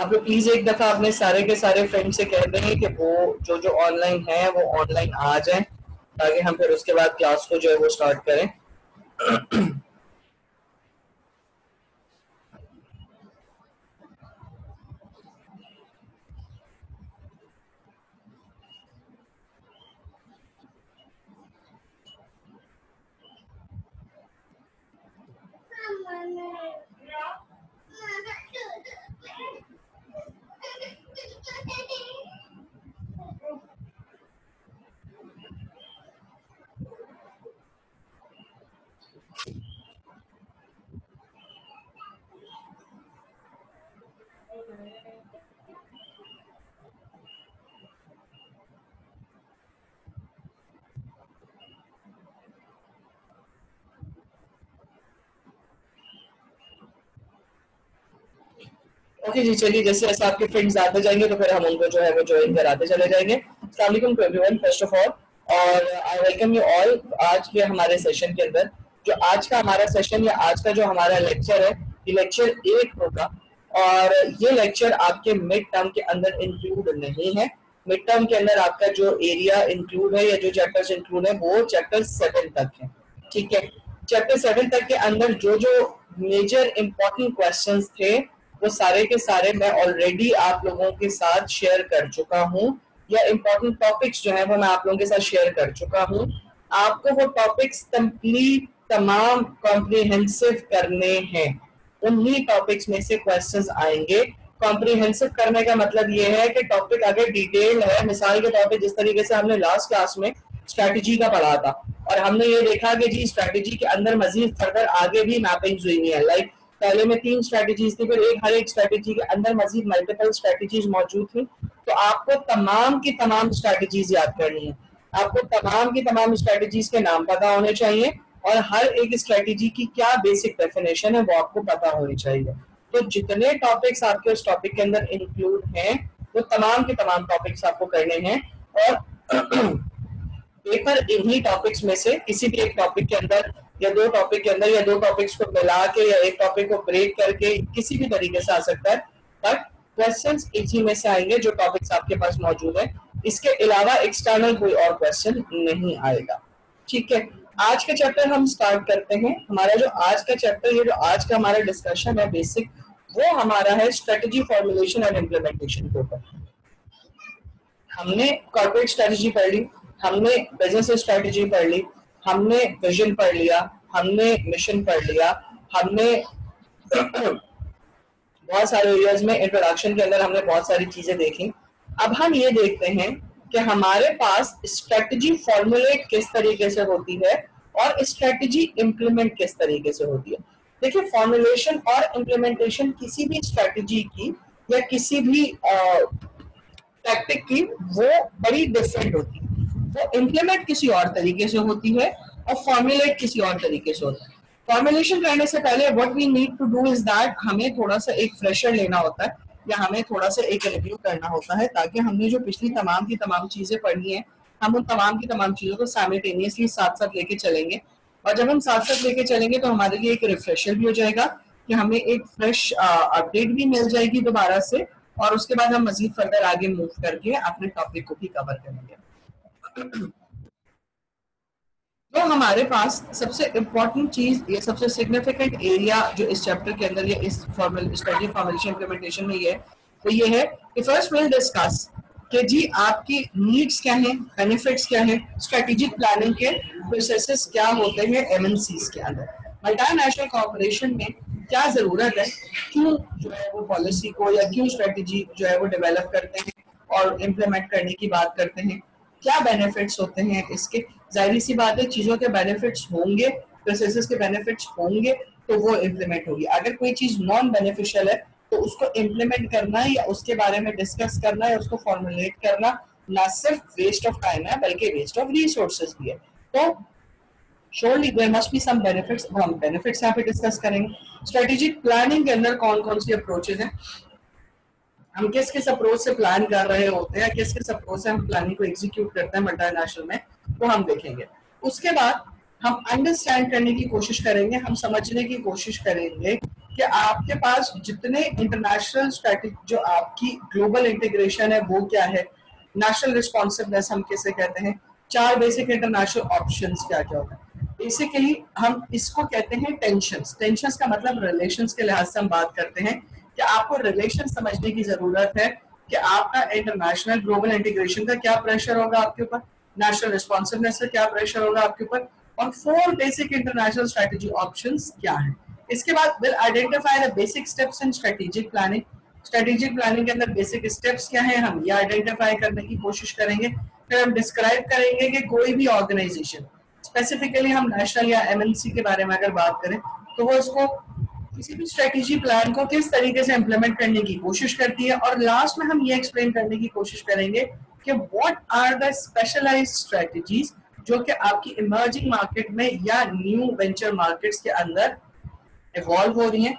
आप लोग प्लीज एक दफा अपने सारे के सारे फ्रेंड से कह दें कि वो जो ऑनलाइन है वो ऑनलाइन आ जाएं, ताकि हम फिर उसके बाद क्लास को जो है वो स्टार्ट करें। ओके जी, चलिए जैसे जैसे आपके फ्रेंड्स आते जाएंगे तो फिर हम उनको जो है वो ज्वाइन कराते चले जाएंगे। अस्सलाम वालेकुम to everyone first of all, और आई वेलकम यू ऑल आज के हमारे सेशन के अंदर। जो आज का हमारा सेशन या आज का जो हमारा लेक्चर है, ये लेक्चर 8 होगा, और ये लेक्चर आपके मिड टर्म के अंदर इंक्लूड नहीं है। मिड टर्म के अंदर आपका जो एरिया इंक्लूड है या जो चैप्टर्स इंक्लूड है वो चैप्टर 7 तक है, ठीक है। चैप्टर 7 तक के अंदर जो जो मेजर इंपॉर्टेंट क्वेश्चंस थे वो सारे के सारे मैं ऑलरेडी आप लोगों के साथ शेयर कर चुका हूँ, या इम्पोर्टेंट टॉपिक्स जो है वो मैं आप लोगों के साथ शेयर कर चुका हूँ। आपको वो टॉपिक्स कंप्लीट तमाम कॉम्प्रिहेंसिव करने हैं। उन्हीं टॉपिक्स में से क्वेश्चंस आएंगे। कॉम्प्रिहेंसिव करने का मतलब ये है कि टॉपिक अगर डिटेल है, मिसाल के तौर पे जिस तरीके से हमने लास्ट क्लास में स्ट्रैटेजी का पढ़ा था और हमने ये देखा कि जी स्ट्रैटेजी के अंदर मजीद फर्दर आगे भी मैपिंग्स हुई है। लाइक पहले में 3 स्ट्रैटेजीज थी, फिर हर एक स्ट्रैटेजी के अंदर मजीद मल्टीपल स्ट्रैटेजीज मौजूद थी। तो आपको तमाम की तमाम स्ट्रैटेजीज याद करनी है, आपको तमाम की तमाम स्ट्रैटेजीज के नाम पता होने चाहिए और हर एक स्ट्रैटेजी की क्या बेसिक डेफिनेशन है वो आपको पता होनी चाहिए। तो जितने टॉपिक्स आपके उस टॉपिक के अंदर इंक्लूड हैं वो तमाम के तमाम टॉपिक्स आपको करने हैं, और पेपर इन्हीं टॉपिक्स में से किसी भी एक टॉपिक के अंदर या 2 टॉपिक के अंदर या 2 टॉपिक्स को मिला के या एक टॉपिक को ब्रेक करके किसी भी तरीके से आ सकता है, बट क्वेश्चंस इसी में से आएंगे जो टॉपिक्स आपके पास मौजूद है। इसके अलावा एक्सटर्नल कोई और क्वेश्चन नहीं आएगा, ठीक है। आज का चैप्टर हम स्टार्ट करते हैं। हमारा जो आज का चैप्टर, ये जो आज का हमारा डिस्कशन है बेसिक, वो हमारा है स्ट्रेटेजी फॉर्मुलेशन एंड इम्प्लीमेंटेशन के ऊपर। हमने कॉर्पोरेट स्ट्रेटेजी पढ़ ली, हमने बिजनेस स्ट्रेटेजी पढ़ ली, हमने विजन पढ़ लिया, हमने मिशन पढ़ लिया, हमने बहुत सारे एरियाज में इंट्रोडक्शन के अंदर हमने बहुत सारी चीजें देखी। अब हम ये देखते हैं कि हमारे पास स्ट्रेटेजी फॉर्मुलेट किस तरीके से होती है और स्ट्रेटेजी इंप्लीमेंट किस तरीके से होती है। देखिए, फॉर्मुलेशन और इम्प्लीमेंटेशन किसी भी स्ट्रेटेजी की या किसी भी टैक्टिक की वो बड़ी डिफरेंट होती है। वो इम्प्लीमेंट किसी और तरीके से होती है और फॉर्मुलेट किसी और तरीके से होता है। फॉर्मुलेशन करने से पहले what we need to do is that हमें थोड़ा सा एक फ्रेशर लेना होता है या हमें थोड़ा सा एक रिव्यू करना होता है, ताकि हमने जो पिछली तमाम की तमाम चीजें पढ़ी हैं हम उन तमाम की तमाम चीजों को साइमल्टेनियसली साथ साथ लेके चलेंगे। और जब हम साथ साथ लेके चलेंगे तो हमारे लिए एक रिफ्रेशर भी हो जाएगा कि हमें एक फ्रेश अपडेट भी मिल जाएगी दोबारा से, और उसके बाद हम मजीद फर्दर आगे मूव करके अपने टॉपिक को भी कवर करेंगे। तो हमारे पास सबसे इम्पोर्टेंट चीज या सबसे सिग्निफिकेंट एरिया जो इस चैप्टर के अंदर या इस स्ट्रेटजी फॉर्मुलेशन इम्प्लीमेंटेशन में ये तो ये है कि फर्स्ट विल डिस्कस कि जी आपकी नीड्स क्या हैं, बेनिफिट्स क्या हैं, स्ट्रेटेजिक प्लानिंग के प्रोसेसेस क्या होते हैं एमएनसीज के अंदर, मल्टीनेशनल कॉर्पोरेशन में क्या जरूरत है, क्यों जो है वो पॉलिसी को या क्यों स्ट्रेटेजी जो है वो डेवलप करते हैं और इम्प्लीमेंट करने की बात करते हैं, क्या बेनिफिट्स होते हैं इसके। जाहिर सी बात है चीजों के बेनिफिट्स होंगे, प्रोसेसेस के बेनिफिट्स होंगे तो वो इम्प्लीमेंट होगी। अगर कोई चीज नॉन बेनिफिशियल है तो उसको इम्प्लीमेंट करना या उसके बारे में डिस्कस करना या उसको फॉर्मुलेट करना ना सिर्फ वेस्ट ऑफ टाइम है बल्कि वेस्ट ऑफ रिसोर्सेज भी है। तो surely there must be some benefits, हम बेनिफिट्स यहाँ पे डिस्कस करेंगे। स्ट्रेटेजिक प्लानिंग के अंदर कौन कौन सी अप्रोचेज हैं, हम किस किस अप्रोच से प्लान कर रहे होते हैं, किस किस अप्रोच से हम प्लानिंग को एग्जीक्यूट करते हैं मल्टीनेशनल में, वो हम देखेंगे। उसके बाद हम अंडरस्टैंड करने की कोशिश करेंगे, हम समझने की कोशिश करेंगे कि आपके पास जितने इंटरनेशनल स्ट्रेटेजी, जो आपकी ग्लोबल इंटीग्रेशन है वो क्या है, नेशनल रिस्पॉन्सिवनेस हम किसे कहते हैं, 4 बेसिक इंटरनेशनल ऑप्शंस क्या क्या होता है। बेसिकली हम इसको कहते हैं टेंशंस। टेंशंस का मतलब रिलेशंस के लिहाज से हम बात करते हैं कि आपको रिलेशन समझने की जरूरत है कि आपका इंटरनेशनल ग्लोबल इंटीग्रेशन का क्या प्रेशर होगा आपके ऊपर, नेशनल रिस्पॉन्सिवनेस का क्या प्रेशर होगा आपके ऊपर, और 4 बेसिक इंटरनेशनल स्ट्रेटेजी ऑप्शंस क्या है। इसके बाद will identify the basic steps in strategic planning. Strategic planning के अंदर बेसिक स्टेप्स क्या है, हम ये आइडेंटिफाई करने की कोशिश करेंगे। फिर हम डिस्क्राइब करेंगे कि कोई भी ऑर्गेनाइजेशन, स्पेसिफिकली हम नेशनल या एमएनसी के बारे में अगर बात करें, तो वो इसको किसी भी स्ट्रेटेजी प्लान को किस तरीके से इंप्लीमेंट करने की कोशिश करती है। और लास्ट में हम ये एक्सप्लेन करने की कोशिश करेंगे कि what are the specialised strategies जो कि आपकी इमर्जिंग मार्केट में या न्यू वेंचर मार्केट्स के अंदर इवॉल्व हो रही हैं,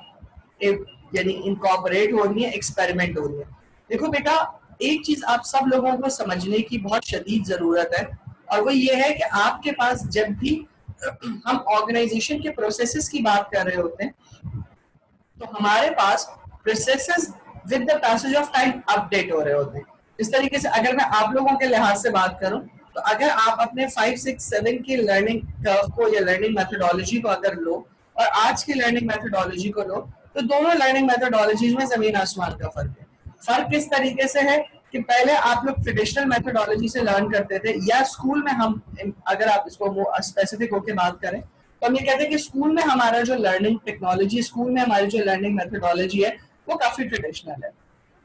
यानी इनकॉर्पोरेट हो रही है, एक्सपेरिमेंट हो रही है। देखो बेटा, एक चीज आप सब लोगों को समझने की बहुत शदीद जरूरत है, और वो ये है कि आपके पास जब भी हम ऑर्गेनाइजेशन के प्रोसेसेस की बात कर रहे होते हैं, तो हमारे पास processes with the passage of time update हो रहे होते हैं। इस तरीके से अगर मैं आप लोगों के लिहाज से बात करूं, तो अगर आप अपने 5, 6, 7 की लर्निंग कर्व को या लर्निंग मेथोडोलॉजी को अगर लो और आज की लर्निंग मेथोडोलॉजी को लो, तो दोनों लर्निंग मेथोडोलॉजीज में जमीन आसमान का फर्क है। फर्क किस तरीके से है कि पहले आप लोग ट्रेडिशनल मेथोडोलॉजी से लर्न करते थे, या स्कूल में हम, अगर आप इसको स्पेसिफिक होकर बात करें, तो हम ये कहते हैं कि स्कूल में हमारा जो लर्निंग टेक्नोलॉजी, स्कूल में हमारी जो लर्निंग मेथोडोलॉजी है वो काफी ट्रेडिशनल है।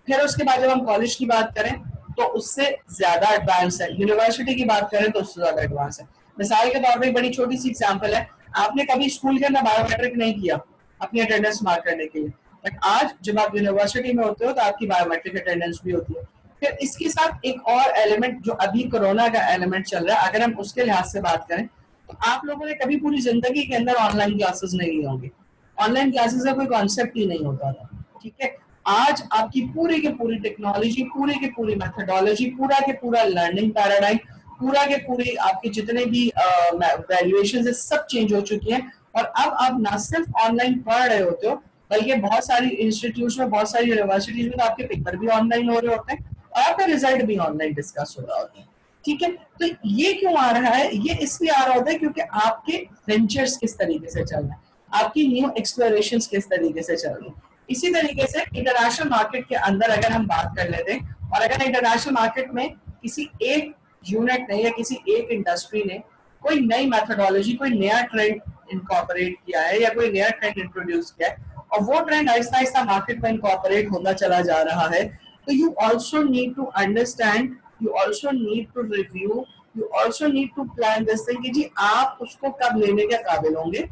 फिर उसके बाद जब हम कॉलेज की बात करें तो उससे ज्यादा एडवांस है, यूनिवर्सिटी की बात करें तो उससे ज्यादा एडवांस है। मिसाल के तौर पर एक बड़ी छोटी सी एग्जांपल है, आपने कभी स्कूल के अंदर बायोमेट्रिक नहीं किया अपनी अटेंडेंस मार्क करने के लिए, बट आज जब आप यूनिवर्सिटी में होते हो तो आपकी बायोमेट्रिक अटेंडेंस भी होती है। फिर इसके साथ एक और एलिमेंट जो अभी कोरोना का एलिमेंट चल रहा है, अगर हम उसके लिहाज से बात करें, तो आप लोगों ने कभी पूरी जिंदगी के अंदर ऑनलाइन क्लासेस नहीं ली होंगी। ऑनलाइन क्लासेस का कोई कॉन्सेप्ट ही नहीं होता था, ठीक है। आज आपकी पूरी की पूरी टेक्नोलॉजी, पूरी की पूरी मेथोडोलॉजी, पूरा के पूरा लर्निंग पैराडाइम, पूरा के पूरी आपके जितने भी वैल्यूएशन है सब चेंज हो चुकी हैं। और अब आप ना सिर्फ ऑनलाइन पढ़ रहे होते हो, बल्कि बहुत सारी इंस्टीट्यूट में, बहुत सारी यूनिवर्सिटीज में तो आपके पेपर भी ऑनलाइन हो रहे होते हैं और आपका रिजल्ट भी ऑनलाइन डिस्कस हो रहा होता है, ठीक है। तो ये क्यों आ रहा है, ये इसलिए आ रहा होता है क्योंकि आपके वेंचर्स किस तरीके से चल रहे हैं, आपकी न्यू एक्सप्लोरेशंस किस तरीके से चल रही है। इसी तरीके से इंटरनेशनल मार्केट के अंदर अगर हम बात कर लेते हैं, और अगर इंटरनेशनल मार्केट में किसी एक यूनिट ने या किसी एक इंडस्ट्री ने कोई नई मेथोडोलॉजी, कोई नया ट्रेंड इनकॉर्पोरेट किया है या कोई नया ट्रेंड इंट्रोड्यूस किया है, और वो ट्रेंड आहिस्ता आहिस्ता मार्केट में इनकॉर्पोरेट होता चला जा रहा है, तो you also need to understand, you also need to review, you also need to plan this thing कि जी आप उसको कब लेने के काबिल होंगे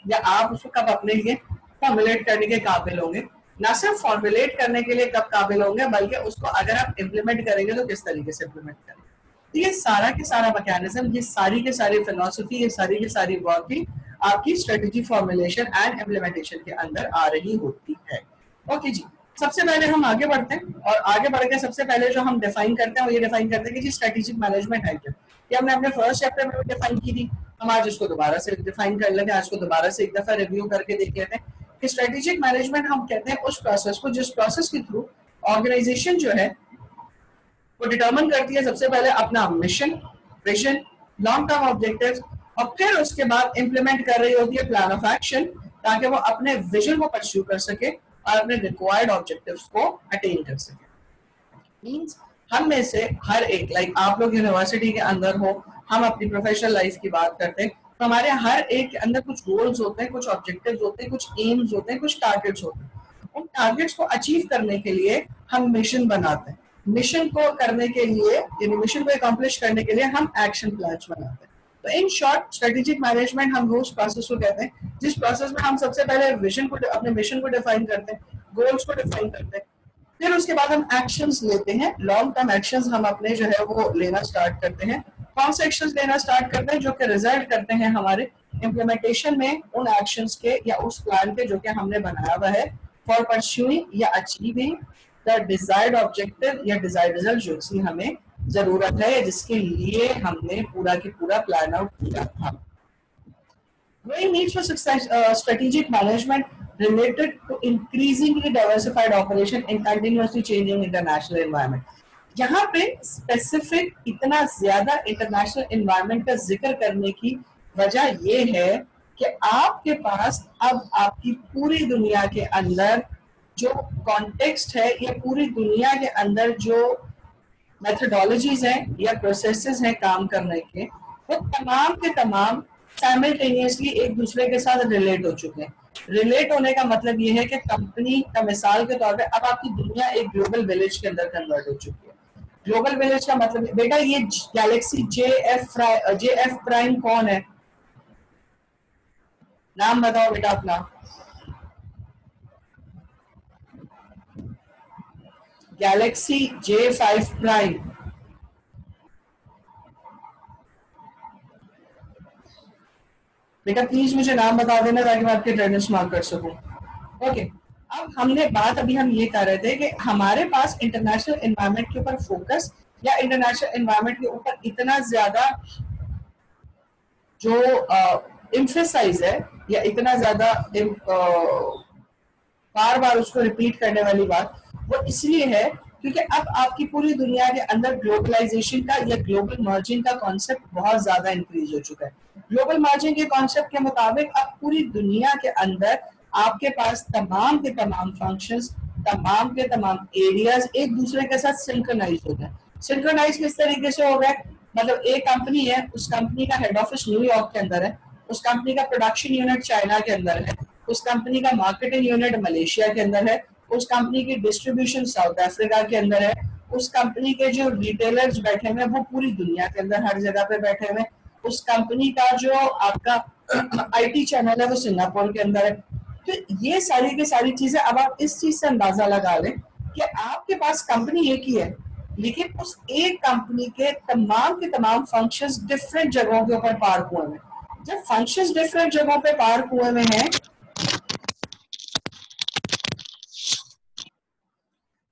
या आप उसको कब अपने लिए फॉर्मुलेट करने के काबिल होंगे। ना सिर्फ फॉर्मुलेट करने के लिए कब काबिल होंगे, बल्कि उसको अगर आप इम्प्लीमेंट करेंगे तो किस तरीके से इम्प्लीमेंट करेंगे। तो ये सारा के सारा मैकेनिज्म, ये सारी के सारी फिलोसफी, ये सारी की सारी वर्क भी आपकी स्ट्रेटेजी फॉर्मुलेशन एंड इम्प्लीमेंटेशन के अंदर आ रही होती है। ओके जी, सबसे पहले हम आगे बढ़ते हैं, और आगे बढ़ के सबसे पहले जो हम डिफाइन करते हैं वो ये डिफाइन करते हैं कि जी स्ट्रेटेजिक मैनेजमेंट है क्या। ये हमने अपने फर्स्ट चैप्टर में भी डिफाइन की थी, हम आज इसको दोबारा से डिफाइन कर लेते हैं, आज को दोबारा से एक दफा रिव्यू करके देख लेते हैं कि स्ट्रेटेजिक मैनेजमेंट हम कहते हैं उस प्रोसेस को जिस प्रोसेस के थ्रू ऑर्गेनाइजेशन जो है वो डिटर्मिन करती है सबसे पहले अपना mission, vision, long term objectives, और फिर उसके बाद इंप्लीमेंट कर रही होती है प्लान ऑफ एक्शन, ताकि वो अपने विजन को परस्यू कर सके और अपने रिक्वायर्ड ऑब्जेक्टिव्स को अटेन कर सके। मींस हम में से हर एक, लाइक आप लोग यूनिवर्सिटी के अंदर हो, हम अपनी प्रोफेशनल लाइफ की बात करते हैं, तो हमारे हर एक के अंदर कुछ गोल्स होते हैं, कुछ ऑब्जेक्टिव्स होते हैं, कुछ एम्स होते हैं, कुछ टारगेट्स होते हैं। उन टारगेट्स को अचीव करने के लिए हम मिशन बनाते हैं, मिशन को करने के लिए, यानी मिशन को अकम्प्लिश करने के लिए हम एक्शन प्लान्स बनाते हैं। तो इन शॉर्ट स्ट्रेटेजिक मैनेजमेंट हम उस प्रोसेस को कहते हैं जिस प्रोसेस में हम सबसे पहले विजन को, अपने मिशन को डिफाइन करते हैं, गोल्स को डिफाइन करते हैं, फिर उसके बाद हम एक्शंस लेते हैं, लॉन्ग टर्म एक्शंस हम अपने जो है वो लेना स्टार्ट करते हैं। कौन से एक्शंस लेना स्टार्ट करते हैं जो कि रिजल्ट करते हैं हमारे इम्प्लीमेंटेशन में उन एक्शंस के या उस प्लान के जो कि हमने बनाया हुआ है, फॉर परस्यूइंग या अचीविंग द डिजायर्ड ऑब्जेक्टिव या डिजायर्ड रिजल्ट जो कि हमें जरूरत है, जिसके लिए हमने पूरा की पूरा प्लान आउट किया था। Growing needs for success, strategic management related to increasingly diversified operation in continuously changing international environment. यहाँ पे स्पेसिफिक इतना ज्यादा इंटरनेशनल एनवायरनमेंट का जिक्र करने की वजह ये है कि आपके पास अब आपकी पूरी दुनिया के अंदर जो कॉन्टेक्स्ट है, या पूरी दुनिया के अंदर जो मेथडोलॉजीज हैं या प्रोसेसेस हैं काम करने के, वो तमाम के तमाम साइमल्टेनियसली एक दूसरे के साथ रिलेट हो चुके हैं। रिलेट होने का मतलब ये है कि कंपनी का मिसाल के तौर पे अब आपकी दुनिया एक ग्लोबल विलेज के अंदर कन्वर्ट हो चुकी है। ग्लोबल विलेज का मतलब, बेटा ये गैलेक्सी JF प्राइम कौन है? नाम बताओ बेटा अपना। गैलेक्सी J5 प्राइम, बेटा प्लीज मुझे नाम बता देना ताकि मैं आपके अटेंडेंस मार्क कर सकूं। ओके, अब हमने बात अभी हम ये कर रहे थे कि हमारे पास इंटरनेशनल एनवायरनमेंट के ऊपर फोकस या इंटरनेशनल एनवायरनमेंट के ऊपर इतना ज्यादा जो एम्फेसाइज है, या इतना ज्यादा बार बार उसको रिपीट करने वाली बात, वो इसलिए है क्योंकि अब आपकी पूरी दुनिया के अंदर ग्लोबलाइजेशन का या ग्लोबल मार्जिन का कॉन्सेप्ट बहुत ज्यादा इंक्रीज हो चुका है। ग्लोबल मार्जिन के कॉन्सेप्ट के मुताबिक अब पूरी दुनिया के अंदर आपके पास तमाम के तमाम फंक्शंस, तमाम के तमाम एरियाज एक दूसरे के साथ सिंक्रोनाइज हो गए। सिंक्रोनाइज किस तरीके से हो गए? मतलब एक कंपनी है, उस कंपनी का हेड ऑफिस न्यूयॉर्क के अंदर है, उस कंपनी का प्रोडक्शन यूनिट चाइना के अंदर है, उस कंपनी का मार्केटिंग यूनिट मलेशिया के अंदर है, उस कंपनी की डिस्ट्रीब्यूशन साउथ अफ्रीका के अंदर है, उस कंपनी के जो रिटेलर्स बैठे हुए हैं वो पूरी दुनिया के अंदर हर जगह पे बैठे हुए हैं, उस कंपनी का जो आपका IT चैनल है वो सिंगापुर के अंदर है। तो ये सारी की सारी चीजें, अब आप इस चीज से अंदाजा लगा लें कि आपके पास कंपनी एक ही है, लेकिन उस एक कंपनी के तमाम फंक्शंस डिफरेंट जगहों के ऊपर पार्क हुए हैं। जब फंक्शंस डिफरेंट जगहों पे पार्क हुए में हैं,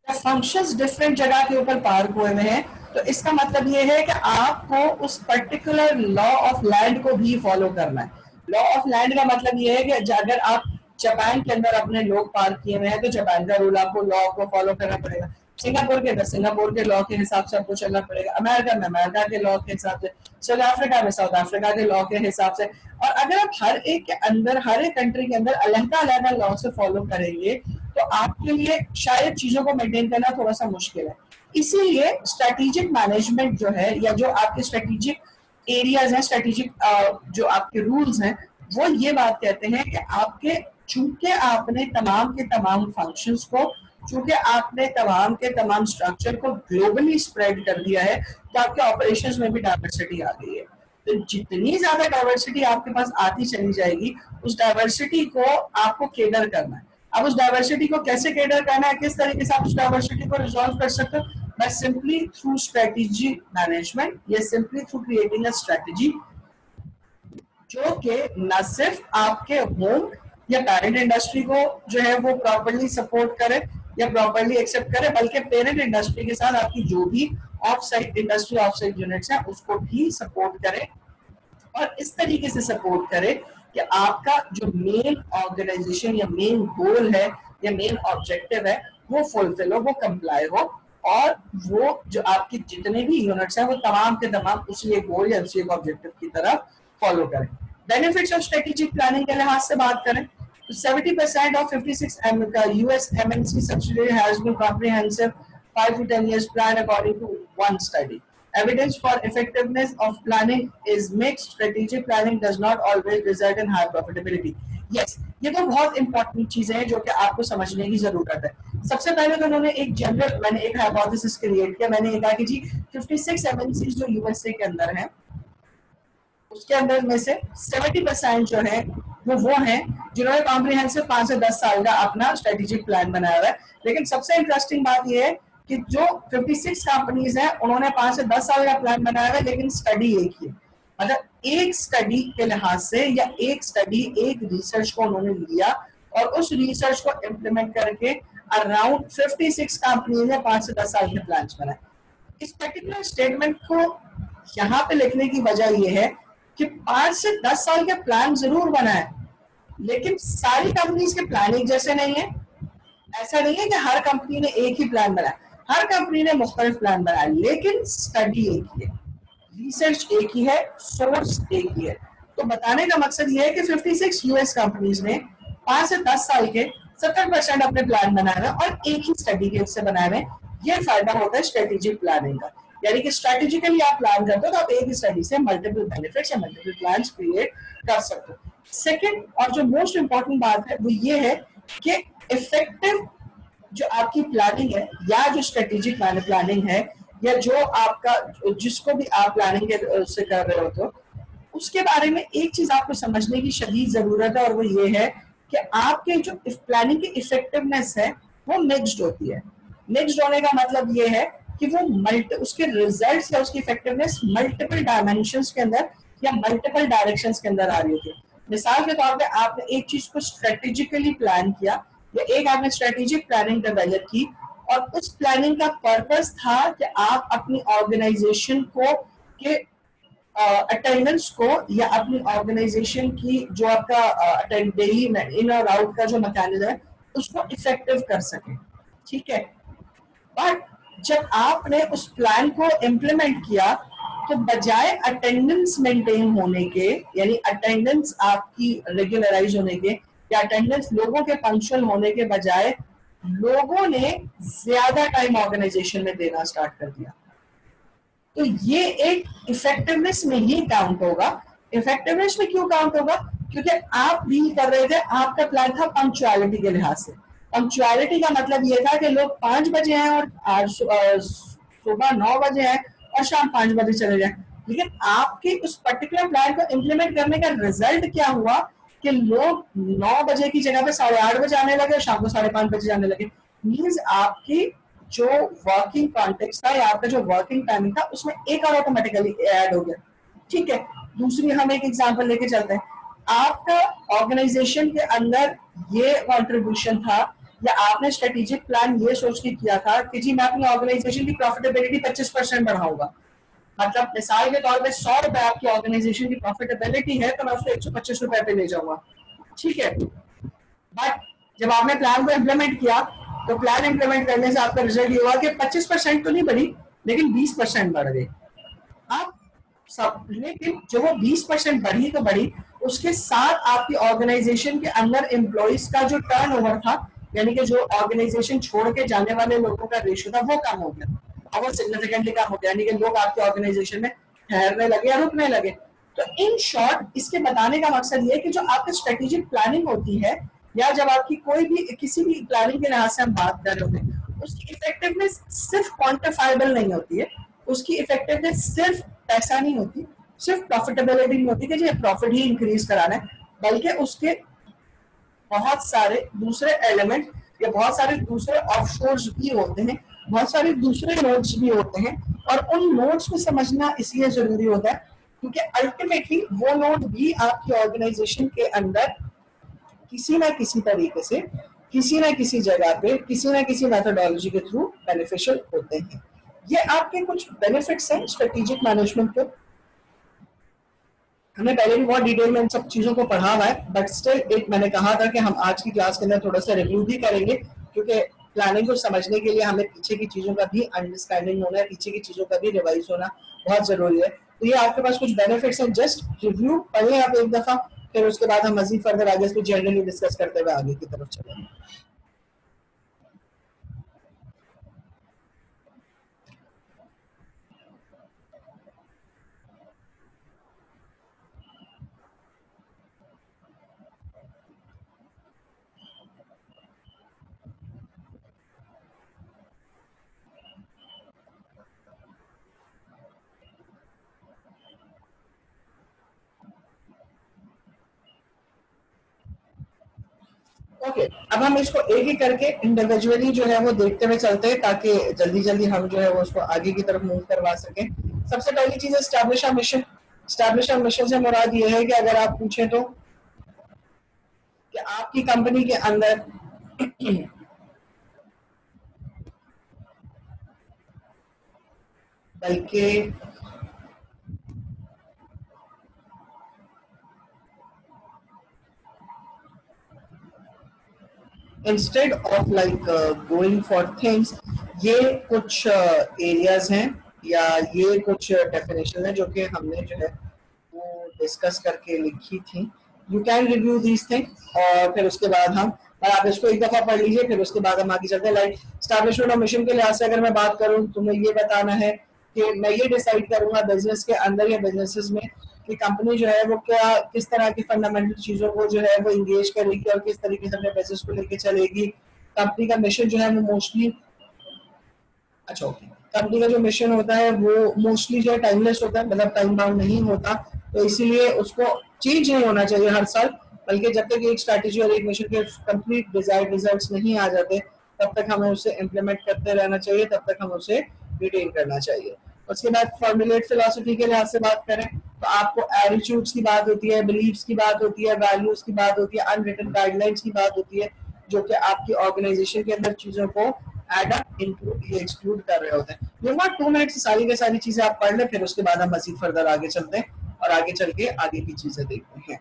फंक्शंस डिफरेंट जगह के ऊपर पार्क हुए में हैं, तो इसका मतलब ये है कि आपको उस पर्टिकुलर लॉ ऑफ लैंड को भी फॉलो करना है। लॉ ऑफ लैंड का मतलब ये है कि अगर आप जापान के अंदर अपने लोग पार्क किए हुए हैं तो जापान का रूल आपको लॉ को फॉलो करना पड़ेगा, सिंगापुर के अंदर सिंगापुर के लॉ के हिसाब से आपको चलना पड़ेगा, अमेरिका में अमेरिका के लॉ के हिसाब से, साउथ अफ्रीका में साउथ अफ्रीका के लॉ के हिसाब से। और अगर आप हर एक के अंदर, हर एक कंट्री के अंदर अलग-अलग लॉ से फॉलो करेंगे तो आपके लिए शायद चीजों को मेंटेन करना थोड़ा सा मुश्किल है। इसीलिए स्ट्रेटेजिक मैनेजमेंट जो है, या जो आपके स्ट्रेटेजिक एरियाज हैं, स्ट्रेटेजिक जो आपके रूल्स हैं, वो ये बात कहते हैं कि आपके, चूंकि आपने तमाम के तमाम फंक्शंस को, चूंकि आपने तमाम के तमाम स्ट्रक्चर को ग्लोबली स्प्रेड कर दिया है, तो आपके ऑपरेशंस में भी डाइवर्सिटी आ गई है। तो जितनी ज्यादा डाइवर्सिटी आपके पास आती चली जाएगी, उस डाइवर्सिटी को आपको केटर करना है। अब उस डाइवर्सिटी को कैसे केटर करना है, किस तरीके से आप उस डाइवर्सिटी को रिजॉल्व कर सकते हो? By simply through strategy management, या simply through creating a strategy जो कि न सिर्फ आपके होम या पेरेंट इंडस्ट्री को जो है वो प्रॉपर्ली सपोर्ट करे या प्रॉपर्ली एक्सेप्ट करे, बल्कि पेरेंट इंडस्ट्री के साथ आपकी जो भी of site industry, of site units हैं, उसको भी सपोर्ट करे, और इस तरीके से सपोर्ट करे कि आपका जो मेन ऑर्गेनाइजेशन या मेन गोल है या मेन ऑब्जेक्टिव है वो फुलफिल हो, वो कंप्लाई हो, और वो जो आपकी जितने भी यूनिट्स हैं वो तमाम के तमाम उसी एक गोल या उसी एक ऑब्जेक्टिव की तरफ फॉलो करें। बेनिफिट्स ऑफ स्ट्रेटेजिक प्लानिंग के लिहाज से बात करें तो 70% of 56 US MNC subsidiary has been comprehensive 5 to 10 years plan according to one study. Evidence for effectiveness of planning is mixed. Strategic planning does not always result in high profitability. Yes, ये तो बहुत important चीजें हैं जो कि आपको समझने की जरूरत है। सबसे पहले तो उन्होंने एक जनरल, मैंने एक हाइपोथेसिस क्रिएट किया। मैंने ये कहा कि जी 56 MNC जो यूएसए के अंदर हैं, उसके अंदर में से 70% जो है वो हैं जिन्होंने कॉम्प्रिहेंसिव 5 से 10 साल का अपना स्ट्रेटेजिक प्लान बनाया हुआ है। लेकिन सबसे इंटरेस्टिंग बात ये है कि जो 56 कंपनीज हैं उन्होंने 5 से 10 साल का प्लान बनाया हुआ है, लेकिन स्टडी एक ही है। मतलब एक स्टडी के लिहाज से, या एक रिसर्च को उन्होंने लिया और उस रिसर्च को इम्प्लीमेंट करके अराउंड 56 कंपनीज ने 5 से 10 साल के प्लान बनाए। इस पर्टिकुलर स्टेटमेंट को यहाँ पे लिखने की वजह यह है कि 5 से 10 साल के प्लान जरूर बनाए, लेकिन सारी कंपनीज के प्लान एक जैसे नहीं है। ऐसा नहीं है कि हर कंपनी ने एक ही प्लान बनाया, हर कंपनी ने मुख्तलिफ प्लान बनाया, लेकिन स्टडी एक ही है, रिसर्च एक ही है, सोर्स एक ही है। तो बताने का मकसद ये है कि 56 यूएस कंपनीज ने 5 से 10 साल के 70% अपने प्लान बनाए हुए और एक ही स्टडी के उससे बनाए हुए। ये फायदा होता है स्ट्रेटेजिक प्लानिंग का, यानी कि स्ट्रेटेजिकली आप प्लान करते हो तो आप एक ही स्टडी से मल्टीपल बेनिफिट्स या मल्टीपल प्लान क्रिएट कर सकते हो। सेकेंड और जो मोस्ट इंपॉर्टेंट बात है वो ये है कि इफेक्टिव जो आपकी प्लानिंग है या जो स्ट्रेटेजिक प्लानिंग है या जो आपका जिसको भी आप प्लानिंग के से कर रहे हो तो उसके बारे में एक चीज आपको समझने की शदीद जरूरत है और वो ये है कि आपके जो प्लानिंग की इफेक्टिवनेस है वो मिक्स्ड होती है। मिक्स्ड होने का मतलब ये है कि वो उसके रिजल्ट्स या उसकी इफेक्टिवनेस मल्टीपल डायमेंशंस के अंदर या मल्टीपल डायरेक्शंस के अंदर आ रही होती है। मिसाल के तौर पे आपने एक चीज को स्ट्रेटेजिकली प्लान किया या एक आपने स्ट्रेटेजिक प्लानिंग डेवलप की और उस प्लानिंग का पर्पस था कि आप अपनी ऑर्गेनाइजेशन को के अटेंडेंस को या अपनी ऑर्गेनाइजेशन की जो आपका डेली इन और आउट का जो मैकेनिज्म है उसको इफेक्टिव कर सके। ठीक है, बट जब आपने उस प्लान को इम्प्लीमेंट किया तो बजाय अटेंडेंस मेंटेन होने के, यानी अटेंडेंस आपकी रेगुलराइज होने के या अटेंडेंस लोगों के पंक्चुअल होने के बजाय लोगों ने ज्यादा टाइम ऑर्गेनाइजेशन में देना स्टार्ट कर दिया। तो ये एक इफेक्टिवनेस में ही काउंट होगा। इफेक्टिवनेस में क्यों काउंट होगा? क्योंकि आप डील कर रहे थे, आपका प्लान था पंक्चुअलिटी के लिहाज से। पंक्चुअलिटी का मतलब ये था कि लोग 5 बजे हैं और सुबह 9 बजे हैं और शाम 5 बजे चले जाए। लेकिन आपके उस पर्टिकुलर प्लान को इम्प्लीमेंट करने का रिजल्ट क्या हुआ कि लोग 9 बजे की जगह पे 8:30 बजे आने लगे और शाम को 5:30 बजे जाने लगे। मीन्स आपकी जो वर्किंग कॉन्टेक्स्ट था या आपका जो वर्किंग टाइमिंग था उसमें एक और ऑटोमेटिकली ऐड हो गया। ठीक है, दूसरी हम एक एग्जांपल लेके चलते हैं। आपका ऑर्गेनाइजेशन के अंदर ये कंट्रीब्यूशन था या आपने स्ट्रेटेजिक प्लान ये सोच के किया था कि जी मैं अपनी ऑर्गेनाइजेशन की प्रॉफिटेबिलिटी 25% बढ़ाऊंगा। मतलब मिसाल के तौर पे 100 रुपए आपकी ऑर्गेनाइजेशन की प्रॉफिटेबिलिटी है तो मैं उसको 125 रुपए पे ले जाऊंगा। ठीक है, बट जब आपने प्लान को इम्प्लीमेंट किया तो प्लान इम्प्लीमेंट करने से आपका रिजल्ट ये हुआ कि 25% तो नहीं बढ़ी लेकिन 20% बढ़ गई। आप सब, लेकिन जो वो 20% बढ़ी तो बढ़ी, उसके साथ आपकी ऑर्गेनाइजेशन के अंदर एम्प्लॉइज का जो टर्नओवर था, यानी कि जो ऑर्गेनाइजेशन छोड़ के जाने वाले लोगों का रेशियो था वो कम हो गया और वो सिग्निफिकेंटली कम हो गया, यानी कि लोग आपकी ऑर्गेनाइजेशन में ठहरने लगे या रुकने लगे। तो इन शॉर्ट इसके बताने का मकसद ये है कि जो आपकी स्ट्रेटेजिक प्लानिंग होती है या जब आपकी कोई भी किसी भी प्लानिंग के लिहाज से हम बात कर रहे होते हैं उसकी इफेक्टिवनेस सिर्फ क्वांटिफाइबल नहीं होती है, उसकी इफेक्टिवनेस सिर्फ पैसा नहीं होती, सिर्फ प्रॉफिटेबिलिटी नहीं होती कि जी प्रॉफिट ही इंक्रीज कराना है, बल्कि उसके बहुत सारे दूसरे एलिमेंट या बहुत सारे दूसरे ऑफशोर्स भी होते हैं, बहुत सारे दूसरे नोड्स भी होते हैं और उन नोड्स को समझना इसलिए जरूरी होता है क्योंकि अल्टीमेटली वो नोड भी आपकी ऑर्गेनाइजेशन के अंदर किसी ना किसी तरीके से किसी ना किसी जगह पे किसी ना किसी मेथोडोलॉजी के थ्रू बेनिफिशियल होते हैं। ये आपके कुछ बेनिफिट्स हैं स्ट्रेटेजिक मैनेजमेंट के। हमने पहले भी बहुत डिटेल में इन सब चीजों को पढ़ा हुआ है, बट स्टिल एक मैंने कहा था कि हम आज की क्लास के अंदर थोड़ा सा रिव्यू भी करेंगे क्योंकि प्लानिंग को समझने के लिए हमें पीछे की चीजों का भी अंडरस्टैंडिंग होना है, पीछे की चीजों का भी रिवाइज होना बहुत जरूरी है। तो ये आपके पास कुछ बेनिफिट्स हैं, जस्ट रिव्यू पढ़ें आप एक दफा, फिर उसके बाद हम मजीद फर्दर आगे इसको जनरली डिस्कस करते हुए आगे की तरफ चलेंगे। ओके, अब हम इसको एक एक करके इंडिविजुअली जो है वो देखते हुए चलते हैं ताकि जल्दी जल्दी हम जो है वो उसको आगे की तरफ मूव करवा सकें। सबसे पहली चीज establish a mission. Establish a mission से मुराद ये है कि अगर आप पूछें तो कि आपकी कंपनी के अंदर बल्कि instead of like going for things, ये कुछ एरियाज हैं या ये कुछ डेफिनेशन है जो कि हमने जो है वो डिस्कस करके लिखी थी. You can review these thing और फिर उसके बाद हम, और आप इसको एक दफा पढ़ लीजिए, फिर उसके बाद हम आगे चलते हैं. लाइक स्टैब्लिशमेंट ऑफ मिशन के लिहाज से अगर मैं बात करूं तो मैं ये बताना है कि मैं ये डिसाइड करूंगा बिजनेस के अंदर या बिजनेसेस में कि कंपनी जो है वो क्या किस तरह की फंडामेंटल चीजों को जो है वो इंगेज करेगी और किस तरीके से अपने बिजनेस को लेके चलेगी. कंपनी का मिशन जो है वो मोस्टली, अच्छा ओके, कंपनी का जो मिशन होता है वो मोस्टली जो है टाइमलेस होता है, मतलब टाइम बाउंड नहीं होता, तो इसीलिए उसको चेंज नहीं होना चाहिए हर साल, बल्कि जब तक एक स्ट्रैटेजी और एक मिशन के कंप्लीट डिजायर्ड रिजल्ट्स नहीं आ जाते तब तक हमें उसे इम्प्लीमेंट करते रहना चाहिए, तब तक हम उसे रिटेन करना चाहिए. उसके बाद फॉर्मुलेट फिलॉसफी के लिहाज से बात करें तो आपको एटीट्यूड्स की बात होती है, बिलीव्स की बात होती है, वैल्यूज की बात होती है, अनरिटन गाइडलाइंस की बात होती है, जो कि आपकी ऑर्गेनाइजेशन के अंदर चीजों को एड अप इंक्लूड या एक्सक्लूड कर रहे होते हैं. ये 2 मिनट से सारी की सारी चीजें आप पढ़ लें, फिर उसके बाद हम मजीद फर्दर आगे चलते हैं और आगे चल के आगे की चीजें देखते हैं.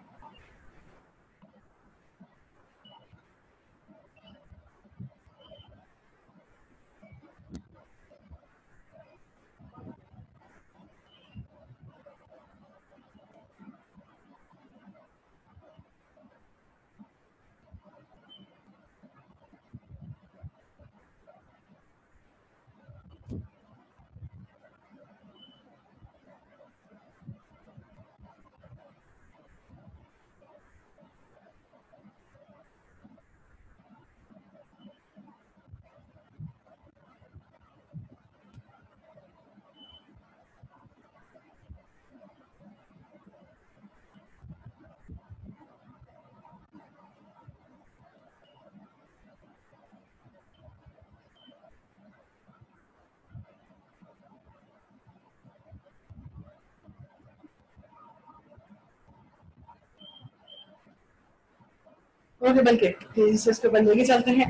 ओके, बल्कि तेजी से इसके ऊपर लेके चलते हैं.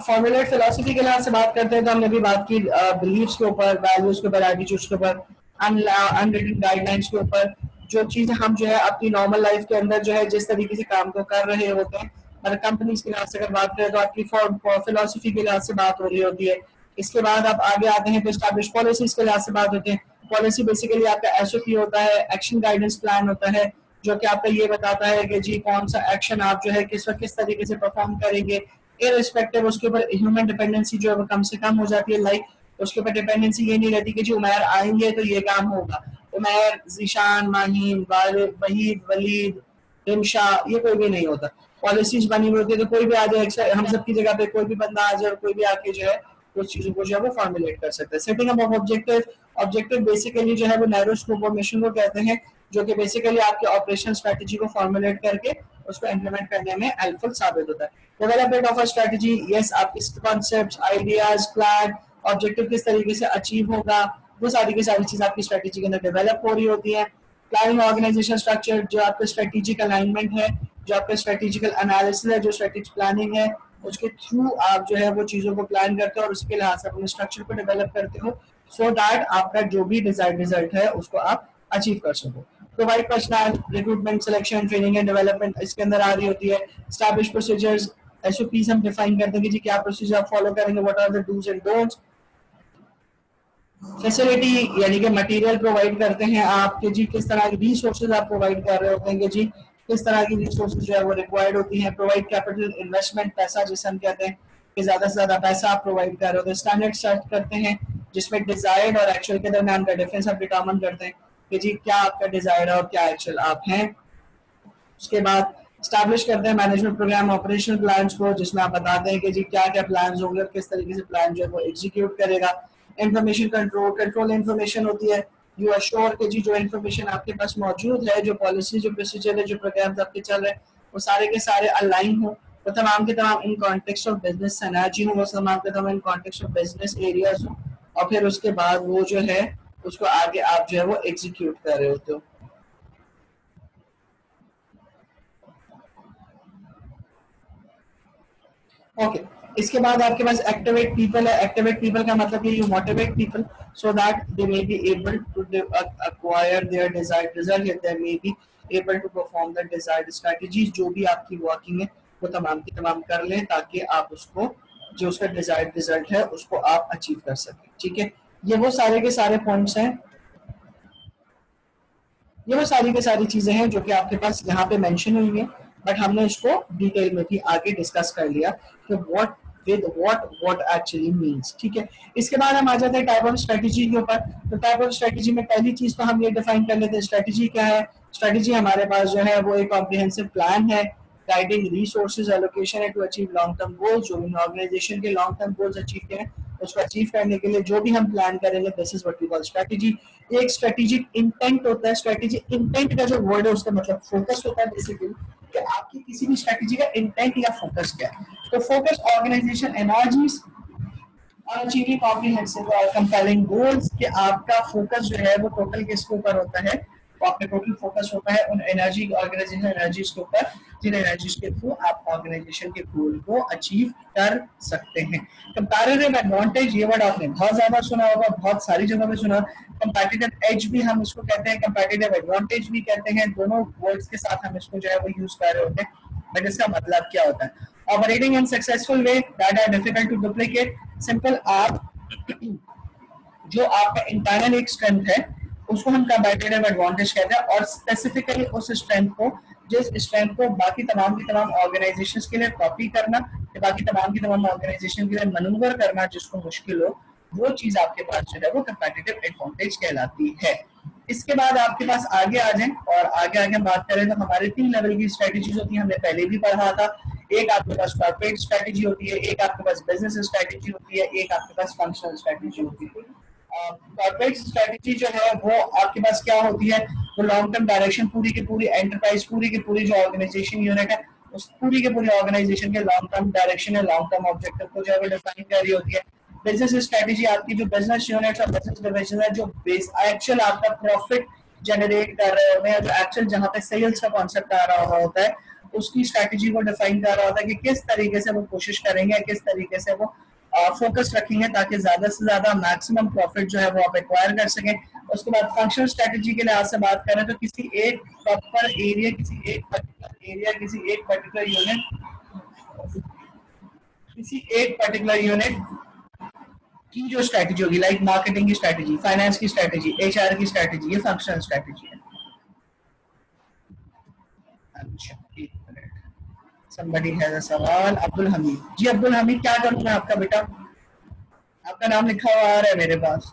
फॉर्मुलेट फिलोसफी के लिहाज से बात करते हैं तो हमने अभी बात की बिलीव्स के ऊपर, वैल्यूज के ऊपर, एटीट्यूड्स के ऊपर, अनरिटन गाइडलाइंस के ऊपर, जो चीजें हम जो है अपनी नॉर्मल लाइफ के अंदर जो है जिस तरीके से काम को कर रहे होते हैं, मतलब कंपनीज के लिहाज से अगर बात करें तो आपकी फिलोसफी के लिहाज से बात हो रही होती है. इसके बाद आप आगे आते हैं तो एस्टैब्लिश पॉलिसीज के लिहाज से बात होती है. पॉलिसी बेसिकली आपका एसओपी होता है, एक्शन गाइडेंस प्लान होता है, जो कि आपको ये बताता है कि जी कौन सा एक्शन आप जो है किस वक्त किस तरीके से परफॉर्म करेंगे, इररिस्पेक्टिव उसके ऊपर ह्यूमन डिपेंडेंसी जो है वो कम से कम हो जाती है. लाइक उसके ऊपर डिपेंडेंसी ये नहीं रहती कि जी उमैर आएंगे तो ये काम होगा, उमैर, जीशान, माहीन, वहीद, वलीद, रिमशा, ये कोई भी नहीं होता. पॉलिसीज बनी हुई होती है तो कोई भी आ जाए, हम सब की जगह पे कोई भी बंदा आ जाए और कोई भी आके जो है उस चीजों को जो है वो फॉर्मुलेट कर सकता है. Setting up of objective, objective basically जो है वो नैरो स्कोप ऑफ मिशन को कहते हैं, जो कि बेसिकली आपके ऑपरेशन स्ट्रेटजी को फॉर्मुलेट करके उसको इम्प्लीमेंट करने में हेल्पफुल साबित होता है. Development of a strategy, yes, आपके कॉन्सेप्ट्स, आइडियाज, प्लान, ऑब्जेक्टिव किस तरीके से अचीव होगा, वो सारी की सारी चीज आपकी स्ट्रेटजी के अंदर डेवलप हो रही होती है. प्लानिंग ऑर्गेनाइजेशन स्ट्रक्चर, जो आपका स्ट्रेटेजिक अलाइनमेंट है, जो आपका स्ट्रेटेजिकल एनालिसिस है, जो स्ट्रेटेजिक प्लानिंग है, उसके थ्रू आप जो है वो चीजों को प्लान करते हो और उसके लिहाज से अपने स्ट्रक्चर को डेवलप करते हो, सो दैट आपका जो भी डिजायर्ड रिजल्ट है उसको आप अचीव कर सको. Provide personal recruitment, selection, training and development इसके अंदर आ रही होती है. एस्टैब्लिश प्रोसीजर्स, एसओपीज हम डिफाइन करते हैं कि जी क्या प्रोसीजर आप फॉलो करेंगे, what are the dos and don'ts. Facility यानी कि मटेरियल प्रोवाइड करते हैं आप कि जी किस तरह की रिसोर्सेज आप प्रोवाइड कर रहे होते हैं कि जी किस तरह की रिसोर्सेज जो है वो रिक्वायर्ड होती हैं. प्रोवाइड कैपिटल, इन्वेस्टमेंट, पैसा जिसे हम कहते हैं कि ज्यादा से ज्यादा पैसा आप प्रोवाइड कर रहे होते हैं. स्टैंडर्ड सेट करते हैं जिसमें डिजायर्ड और एक्चुअल के दरमियान का डिफरेंस आप डिटरमिन करते हैं कि जी क्या आपका डिजायर्ड है और क्या एक्चुअल आप हैं. उसके बाद स्टैब्लिश करते हैं मैनेजमेंट प्रोग्राम, ऑपरेशनल प्लान्स को, जिसमें आप बताते हैं कि जी क्या क्या प्लान्स होंगे और किस तरीके से प्लान जो है वो एग्जीक्यूट करेगा. इंफॉर्मेशन कंट्रोल, कंट्रोल इंफॉर्मेशन होती है. यू अश्योर कि जी जो इंफॉर्मेशन आपके पास मौजूद है, जो पॉलिसी, जो प्रोसीजर है, जो प्रोग्राम्स आपके चल रहे हैं, वो सारे के सारे अलाइन हो, वो तमाम के तमाम in context of business synergy हो, वो तमाम के तमाम in context of business areas हो, और फिर उसके बाद वो जो है उसको आगे आप जो है वो एग्जीक्यूट कर रहे होते हो. ओके, इसके बाद आपके पास एक्टिवेट पीपल है. एक्टिवेट पीपल का मतलब ये, you motivate people so that they may be able to acquire their desired result, they may be able to perform the desired strategies जो भी आपकी वर्किंग है वो तमाम की तमाम कर लें ताकि आप उसको जो उसका डिजायर्ड रिजल्ट है उसको आप अचीव कर सकें। ठीक है, ये वो सारे के सारे पॉइंट्स हैं, ये वो सारी की सारी चीजें हैं जो कि आपके पास यहाँ पे मेंशन हुई है, बट हमने इसको डिटेल में भी आगे डिस्कस कर लिया कि what with what actually means. ठीक है, इसके बाद हम आ जाते हैं टाइप ऑफ स्ट्रेटजी के ऊपर। तो टाइप ऑफ स्ट्रेटजी में पहली चीज तो हम ये डिफाइन कर लेते हैं स्ट्रेटजी क्या है। स्ट्रेटजी हमारे पास जो है वो एक कॉम्प्रिहेंसिव प्लान है गाइडिंग रिसोर्सेज एलोकेशन है to achieve long term goals. जो भी ऑर्गेनाइजेशन के लॉन्ग टर्म गोल्स अचीव करें उसको अचीव करने के लिए जो भी हम प्लान करेंगे this is what we call strategy. एक स्ट्रेटेजिक इंटेंट होता है। स्ट्रेटेजिक इंटेंट का जो वर्ड है उसका मतलब फोकस होता है बेसिकली कि आपकी किसी भी स्ट्रेटेजी का इंटेंट या फोकस क्या है। तो फोकस ऑर्गेनाइजेशन एनर्जीज और अचीविंग कॉम्प्रिहेंसिव और कंपेलिंग गोल्स कि आपका फोकस जो है वो टोटल किसके ऊपर होता है, तो आपका टोटल फोकस होता है उन एनर्जी ऑर्गेनाइजेशन एनर्जीज के ऊपर जिन एनर्जीज के थ्रू आप ऑर्गेनाइजेशन के गोल को अचीव कर सकते हैं। कंपैरेटिव एडवांटेज ये वर्ड आपने बहुत ज्यादा सुना होगा, बहुत सारी जगह पे सुना। कंपैटिटिव एज भी हम इसको कहते हैं, कंपैटिटिव एडवांटेज भी कहते हैं, दोनों वर्ड्स के साथ हम इसको जो है वो यूज कर रहे होते हैं। बट इसका मतलब क्या होता है? Operating in successful way that are difficult to duplicate. Simple, आप जो आपका इंटरनल एक स्ट्रेंथ है उसको हम कंपैटिटिव एडवांटेज कहते हैं और स्पेसिफिकली उस स्ट्रेंथ को जिस स्ट्रेंथ को बाकी तमाम की तमाम ऑर्गेनाइजेशंस के लिए कॉपी करना या बाकी तमाम की तमाम ऑर्गेनाइजेशन के लिए मनूवर करना जिसको मुश्किल हो, वो चीज आपके पास जो है वो कंपैटिटिव एडवांटेज कहलाती है। इसके बाद आपके पास आगे आ जाए और आगे आगे हम बात करें तो हमारे 3 लेवल की स्ट्रेटेजीज होती है, हमने पहले भी पढ़ा था। एक आपके पास कॉर्पोरेट स्ट्रेटेजी होती है, एक आपके पास बिजनेस स्ट्रेटेजी होती है, एक आपके पास फंक्शनल स्ट्रेटेजी होती है। कॉर्पोरेट स्ट्रेटेजी जो है वो आपके पास क्या होती है, वो लॉन्ग टर्म डायरेक्शन पूरी की पूरी एंटरप्राइज पूरी की पूरी जो ऑर्गेनाइजेशन यूनिट है उस पूरी के पूरी ऑर्गेनाइजेशन के लॉन्ग टर्म डायरेक्शन है, लॉन्ग टर्म ऑब्जेक्टिव को जो है वो डिफाइन कर रही होती है। बिजनेस स्ट्रेटेजी आपकी जो बिजनेस यूनिट और बिजनेस डिविजन है जो एक्चुअल आपका प्रॉफिट जनरेट कर रहे होते हैं, जो एक्चुअल जहाँ पे सेल्स का कॉन्सेप्ट आ रहा होता है उसकी स्ट्रेटेजी को डिफाइन कर रहा होता है कि किस तरीके से वो कोशिश करेंगे, किस तरीके से वो फोकस रखेंगे ताकि ज्यादा से ज्यादा मैक्सिमम प्रॉफिट जो है वो आप एक्वायर कर सकें। उसके बाद फंक्शनल स्ट्रेटेजी के लिहाज से बात करें तो किसी एक प्रॉपर एरिया, किसी एक पर्टिकुलर एरिया, किसी एक पर्टिकुलर यूनिट, किसी एक पर्टिकुलर यूनिट की जो स्ट्रेटेजी होगी, लाइक मार्केटिंग की स्ट्रेटेजी, फाइनेंस की स्ट्रेटेजी, एचआर की स्ट्रेटेजी, ये फंक्शनल स्ट्रेटेजी है। अच्छा, एक मिनट, somebody has a सवाल। अब्दुल हमीद जी, अब्दुल हमीद क्या करूं मैं आपका बेटा? आपका नाम लिखा हुआ आ रहा है मेरे पास।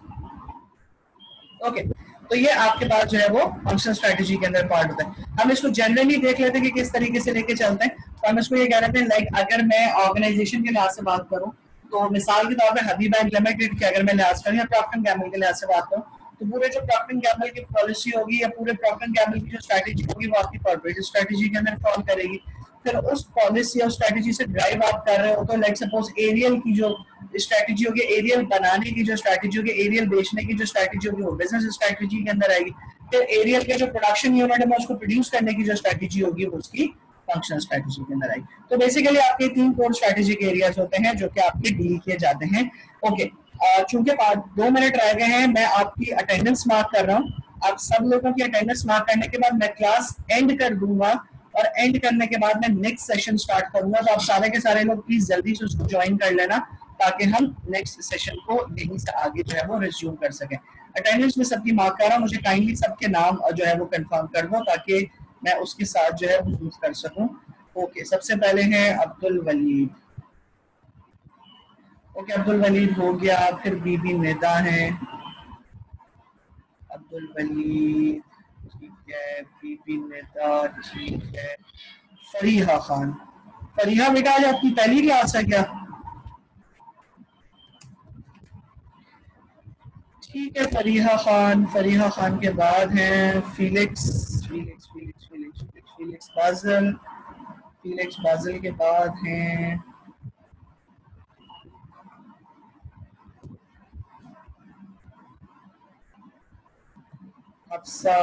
ओके, तो ये आपके पास जो है वो फंक्शनल स्ट्रेटेजी के अंदर पार्ट होता है। हम इसको जनरली देख लेते हैं कि किस तरीके से लेके चलते हैं। तो हम इसको ये कह रहे थे, लाइक अगर मैं ऑर्गेनाइजेशन के लिहाज से बात करूं तो मिसाल के तौर पर हबीब बैंक लिमिटेड की अगर मैं लिहाज करूं या प्रॉक्टर एंड गैम्बल के लिहाज से बात करूं तो पूरे जो प्रॉक्टर एंड गैम्बल की पॉलिसी होगी या पूरे प्रॉक्टर एंड गैम्बल की जो स्ट्रेटेजी होगी वो आपकी कॉर्पोरेट स्ट्रेटेजी के अंदर फॉल करेगी। फिर उस पॉलिसी और स्ट्रेटेजी से ड्राइव आप कर रहे हो तो लाइक सपोज एरियल की जो स्ट्रेटेजी होगी, एरियल बनाने की जो स्ट्रेटेजी होगी, एरियल बेचने की जो स्ट्रेटेजी होगी वो बिजनेस स्ट्रेटेजी के अंदर आएगी। फिर एरियल के जो प्रोडक्शन यूनिट है उसको प्रोड्यूस करने की जो स्ट्रेटेजी होगी वो उसकी फंक्शनल स्ट्रेटेजी के अंदर आएगी। तो बेसिकली आपके 3 कोर स्ट्रेटेजिक एरियाज होते हैं जो कि आपके डील किए जाते हैं। ओके, चूंकि 2 मिनट रह गए हैं, मैं आपकी अटेंडेंस मार्क कर रहा हूँ। आप सब लोगों की अटेंडेंस मार्क करने के बाद मैं क्लास एंड कर दूंगा और एंड करने के बाद मैं नेक्स्ट सेशन स्टार्ट करूंगा। तो आप सारे के सारे लोग प्लीज जल्दी से उसको ज्वाइन कर लेना ताकि हम नेक्स्ट सेशन को यहीं से आगे जो है वो रिज्यूम कर सकें। अटेंडेंस में सबकी मार्क कर रहा हूँ, मुझे काइंडली सबके नाम जो है वो कंफर्म कर दो ताकि मैं उसके साथ जो है वो यूज कर सकूं। ओके, सबसे पहले हैं अब्दुल वलीद। ओके, अब्दुल वलीद हो गया। फिर बीबी निदा है, अब्दुल वलीद ठीक है, बीबी निदा ठीक है, फरीहा खान। फरीहा बेटा आज आपकी पहली क्लास है क्या? ठीक है, फरीहा खान। फरीहा खान के बाद हैं Felix Felix Felix Felix Felix बाजल। फिलिक्स बाजल के बाद हैं हफ्सा।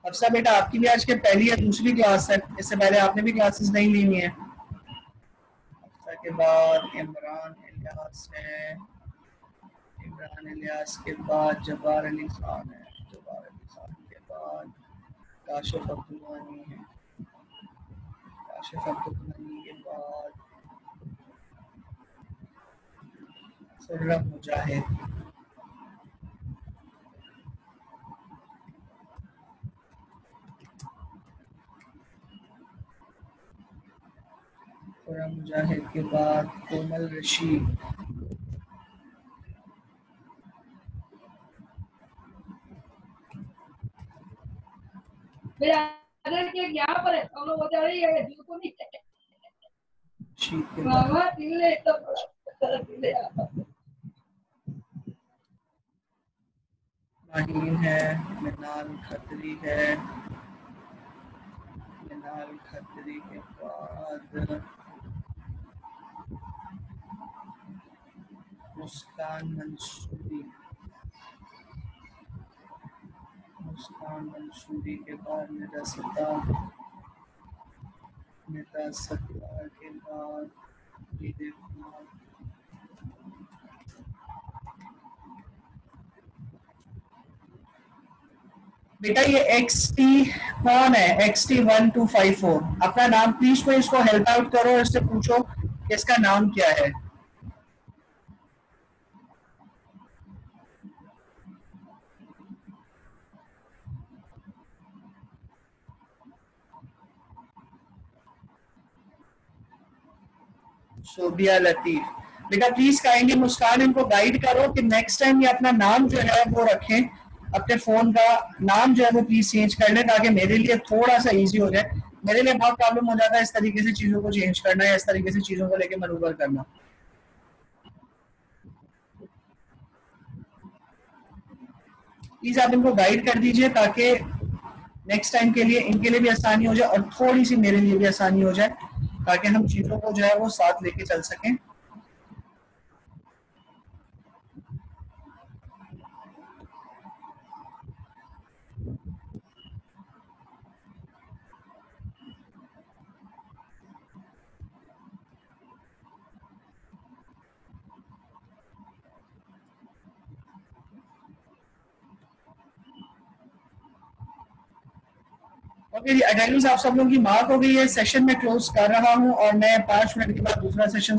हफ्सा बेटा आपकी भी आज के पहली या दूसरी क्लास है, इससे पहले आपने भी क्लासेस नहीं ली हुई है। हफ्सा के बाद इमरान इलियास है, इमरान इलियास के बाद जब्बार अली खान है, जब्बार अली खान के बाद काशिफ अब्दुल्लानी है, काशिफ अब्दुल्लानी के बाद खुर्रम मुजाहिद, खुर्रम मुजाहिद के बाद कोमल रशीद, यहाँ पर है हम लोग बता रही है बिल्कुल नहीं शीत के बाद मामा दिल्ली एकदम बड़ा दिल्ली माहीन है, मिनाल खत्री है, मिनाल खत्री के बाद मुस्कान मंसूरी, मुस्कान मंसूरी के बाद निदा सत्तार, निदा सत्तार के बाद विजय कुमार, बेटा ये XT कौन है? XT1254 अपना नाम प्लीज कोई इसको हेल्प आउट करो, इससे पूछो कि इसका नाम क्या है। शोबिया लतीफ, बेटा प्लीज काइंडली मुस्कान इनको गाइड करो कि नेक्स्ट टाइम ये अपना नाम जो है वो रखें, अपने फोन का नाम जो है वो प्लीज चेंज कर लें ताकि मेरे लिए थोड़ा सा इजी हो जाए। मेरे लिए बहुत प्रॉब्लम हो जाता है इस तरीके से चीजों को चेंज करना या इस तरीके से चीजों को लेकर मनूवर करना। प्लीज आप इनको गाइड कर दीजिए ताकि नेक्स्ट टाइम के लिए इनके लिए भी आसानी हो जाए और थोड़ी सी मेरे लिए भी आसानी हो जाए ताकि हम चीजों को जो है वो साथ लेके चल सकें। ओके, अटेंडेंस आप सब लोगों की मार्क हो गई है। सेशन में क्लोज कर रहा हूं और मैं 5 मिनट के बाद दूसरा सेशन